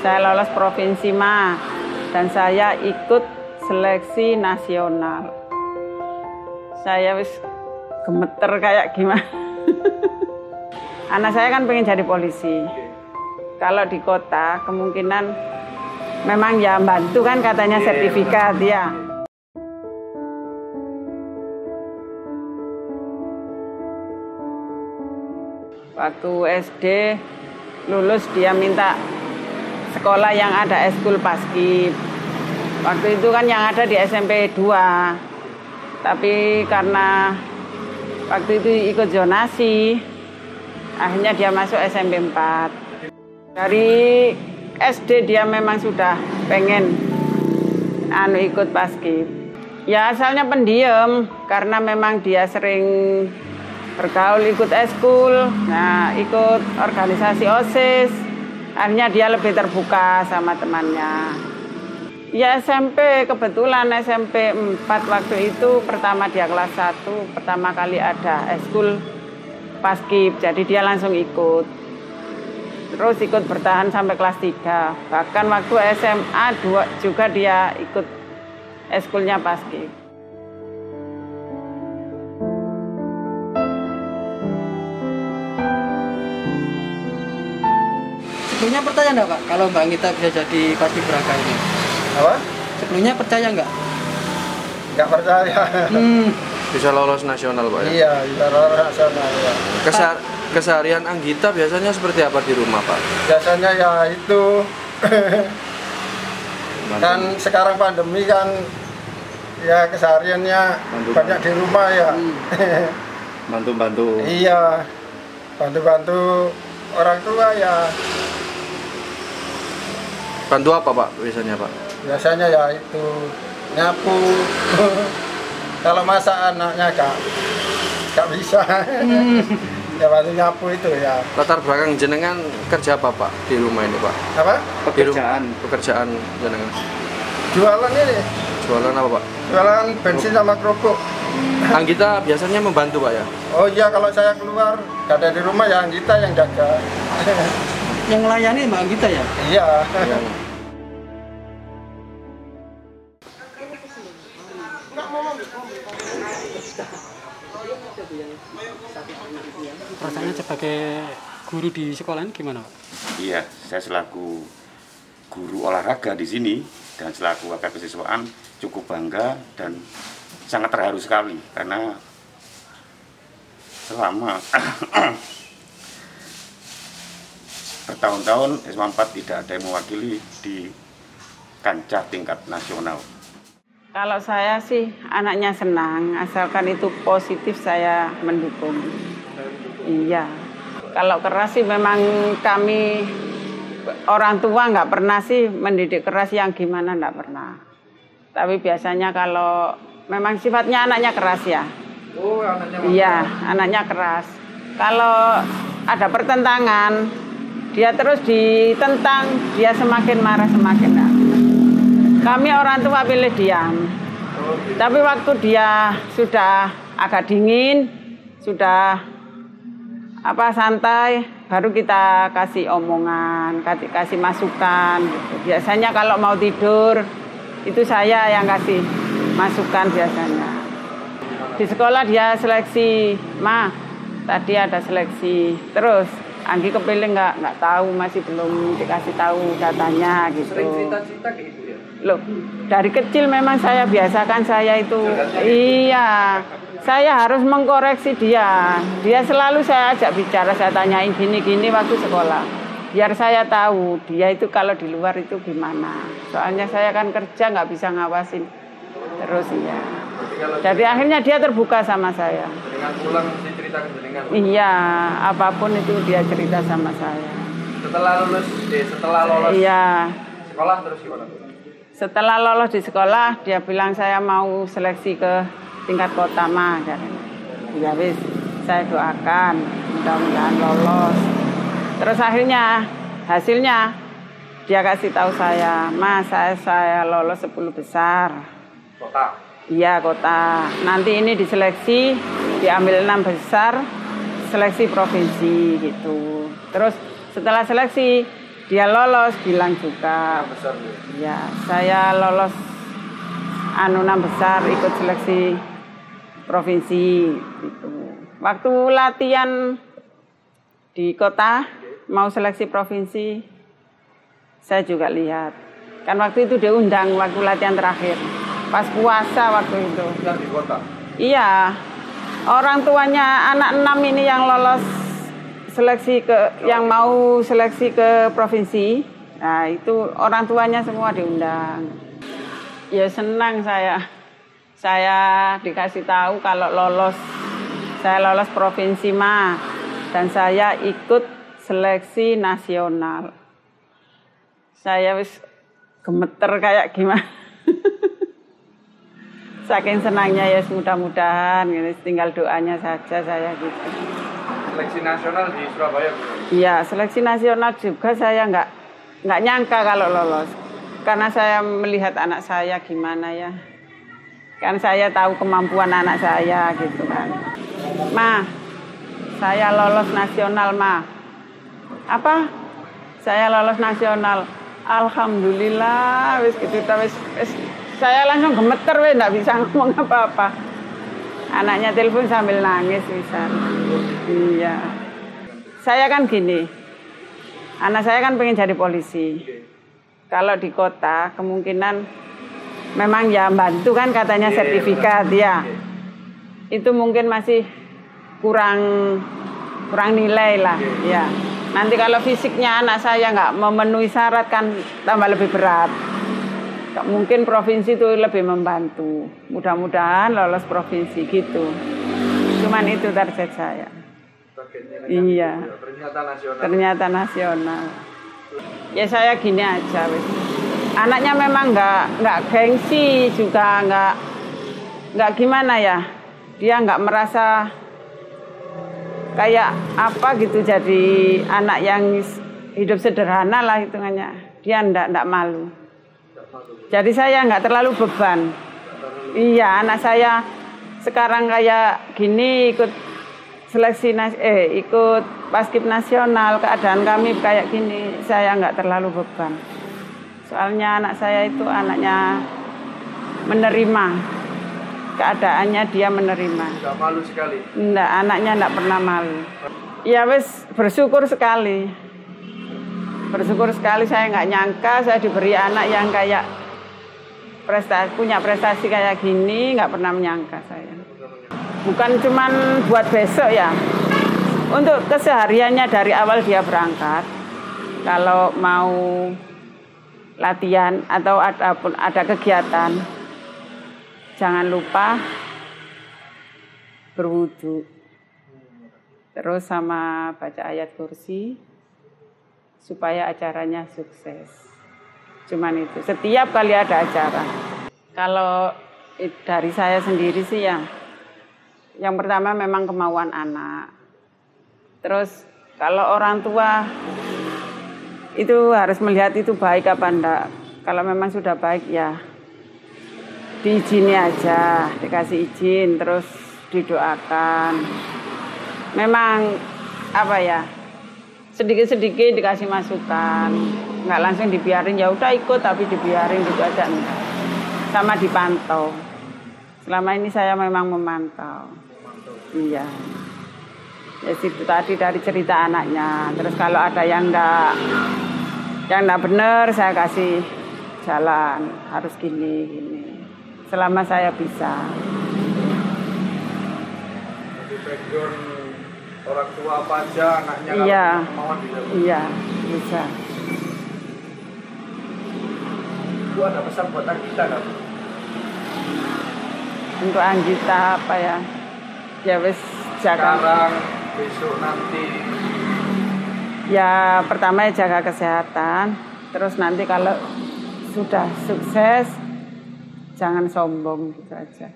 Saya lolos provinsi dan saya ikut seleksi nasional. Saya wis gemeter kayak gimana. Anak saya kan pengen jadi polisi. Kalau di kota kemungkinan memang ya bantu kan katanya sertifikat ya. Waktu SD lulus dia minta sekolah yang ada eskul paskib. Waktu itu kan yang ada di SMP 2. Tapi karena waktu itu ikut zonasi, akhirnya dia masuk SMP 4. Dari SD dia memang sudah pengen ikut paskib. Ya asalnya pendiam karena memang dia sering bergaul ikut eskul, ikut organisasi OSIS. Akhirnya dia lebih terbuka sama temannya. Ya SMP, kebetulan SMP 4 waktu itu pertama dia kelas 1, pertama kali ada eskul paskib, jadi dia langsung ikut. Terus ikut bertahan sampai kelas 3. Bahkan waktu SMA 2 juga dia ikut eskulnya paskib. Sebelumnya percaya nggak Pak kalau Mbak Anggita bisa jadi paskibraka ini? Apa? Sebelumnya percaya nggak? Nggak percaya. Bisa lolos nasional Pak ya? Iya, bisa lolos nasional ya. Keseharian Anggita biasanya seperti apa di rumah Pak? Biasanya ya itu kan sekarang pandemi kan ya kesehariannya banyak di rumah ya. Bantu-bantu. Iya, bantu-bantu orang tua ya. Bantu apa Pak biasanya Pak? Biasanya ya itu nyapu. Kalau masak anaknya gak bisa. Ya bantu nyapu itu ya. Latar belakang jenengan kerja apa Pak di rumah ini Pak? Apa? Pekerjaan jenengan. Jualan ini. Jualan apa Pak? Jualan bensin sama kerupuk. Anggita biasanya membantu Pak ya? Oh iya, kalau saya keluar gak ada di rumah ya Anggita yang jaga. Yang melayani Mbak Anggita ya? Iya. Perasaannya sebagai guru di sekolah ini gimana Pak? Iya, saya selaku guru olahraga di sini dan selaku wakil kesiswaan cukup bangga dan sangat terharu sekali karena selama bertahun-tahun SMA 4 tidak ada yang mewakili di kancah tingkat nasional. Kalau saya sih anaknya senang, asalkan itu positif saya mendukung. Iya, kalau keras sih memang kami orang tua nggak pernah sih mendidik keras yang gimana, nggak pernah. Tapi biasanya kalau memang sifatnya anaknya keras ya. Oh, anaknya. Iya, anaknya keras. Kalau ada pertentangan, dia terus ditentang, dia semakin marah, semakin marah. Kami orang tua pilih diam. Tapi waktu dia sudah agak dingin, sudah santai, baru kita kasih omongan, kasih masukan. Gitu. Biasanya kalau mau tidur, itu saya yang kasih masukan biasanya. Di sekolah dia seleksi, tadi ada seleksi. Terus Anggi kepilih nggak tahu, masih belum dikasih tahu datanya gitu. Sering cerita-cerita kayak gitu ya? Loh, dari kecil memang saya biasakan saya itu. Iya, saya harus mengkoreksi dia. Dia selalu saya ajak bicara, saya tanyain gini-gini waktu sekolah. Biar saya tahu dia itu kalau di luar itu gimana. Soalnya saya kan kerja nggak bisa ngawasin terus ya. Jadi akhirnya dia terbuka sama saya. Dengan pulang mesti cerita ke jenengan? Iya, apapun itu dia cerita sama saya. Setelah lolos iya. sekolah terus gimana? Setelah lolos di sekolah, dia bilang saya mau seleksi ke tingkat kota Ya wis, saya doakan mudah-mudahan lolos. Terus akhirnya hasilnya dia kasih tahu saya, saya lolos 10 besar. Kota? Iya, kota. Nanti ini diseleksi, diambil 6 besar, seleksi provinsi gitu. Terus setelah seleksi Dia lolos, bilang juga. Ya, saya lolos 6 besar ikut seleksi provinsi gitu. Waktu latihan di kota mau seleksi provinsi, saya juga lihat. Kan waktu itu diundang waktu latihan terakhir. Pas puasa waktu itu. Di kota. Iya. Orang tuanya anak 6 ini yang lolos seleksi yang mau seleksi ke provinsi. Nah, itu orang tuanya semua diundang. Ya senang saya. Saya dikasih tahu kalau saya lolos provinsi dan saya ikut seleksi nasional. Saya wis gemeter kayak gimana. Saking senangnya ya, mudah-mudahan tinggal doanya saja saya gitu. Seleksi nasional di Surabaya. Iya, seleksi nasional juga saya nggak nyangka kalau lolos. Karena saya melihat anak saya gimana ya. Kan saya tahu kemampuan anak saya gitu kan. Ma, saya lolos nasional, Ma. Apa? Saya lolos nasional. Alhamdulillah, wis gitu wis. Saya langsung gemeter, nggak bisa ngomong apa-apa. Anaknya telepon sambil nangis bisa. Iya. Saya kan gini, anak saya kan pengen jadi polisi. Kalau di kota kemungkinan memang ya bantu kan katanya sertifikat ya. Itu mungkin masih kurang nilai lah ya. Nanti kalau fisiknya anak saya nggak memenuhi syarat kan tambah lebih berat. Mungkin provinsi itu lebih membantu. Mudah-mudahan lolos provinsi gitu. Cuman itu target saya. Iya. Ternyata nasional. Ya saya gini aja. Anaknya memang nggak gengsi juga nggak gimana ya. Dia nggak merasa kayak apa gitu jadi anak yang hidup sederhana lah hitungannya. Dia nggak malu. Jadi saya nggak terlalu beban. Iya, anak saya sekarang kayak gini ikut seleksi ikut Paskib nasional, keadaan kami kayak gini, saya nggak terlalu beban. Soalnya anak saya itu anaknya menerima keadaannya, dia menerima. Nggak malu sekali. Enggak, anaknya nggak pernah malu. Ya wes bersyukur sekali. Bersyukur sekali, saya nggak nyangka saya diberi anak yang kayak punya prestasi kayak gini, nggak pernah menyangka saya. Bukan cuman buat besok ya, untuk kesehariannya dari awal dia berangkat, kalau mau latihan atau ada kegiatan, jangan lupa berwudu, terus sama baca ayat kursi, supaya acaranya sukses. Cuman itu, setiap kali ada acara. Kalau dari saya sendiri sih yang pertama memang kemauan anak. Terus kalau orang tua itu harus melihat itu baik apa enggak. Kalau memang sudah baik ya diizini aja, dikasih izin, terus didoakan. Memang apa ya, sedikit-sedikit dikasih masukan, nggak langsung dibiarin ya udah ikut tapi dibiarin gitu aja enggak. Sama dipantau. Selama ini saya memang memantau. Iya. Ya itu tadi dari cerita anaknya. Terus kalau ada yang enggak benar saya kasih jalan, harus gini. Selama saya bisa. Jadi background orang tua apa aja anaknya Iya. kalau kemauan bisa. Iya, bisa. Bu, ada pesan buat Anggita nggak? Untuk Anggita apa ya? Ya wis jaga. Sekarang, besok, nanti. Ya pertama ya jaga kesehatan. Terus nanti kalau sudah sukses, jangan sombong gitu aja.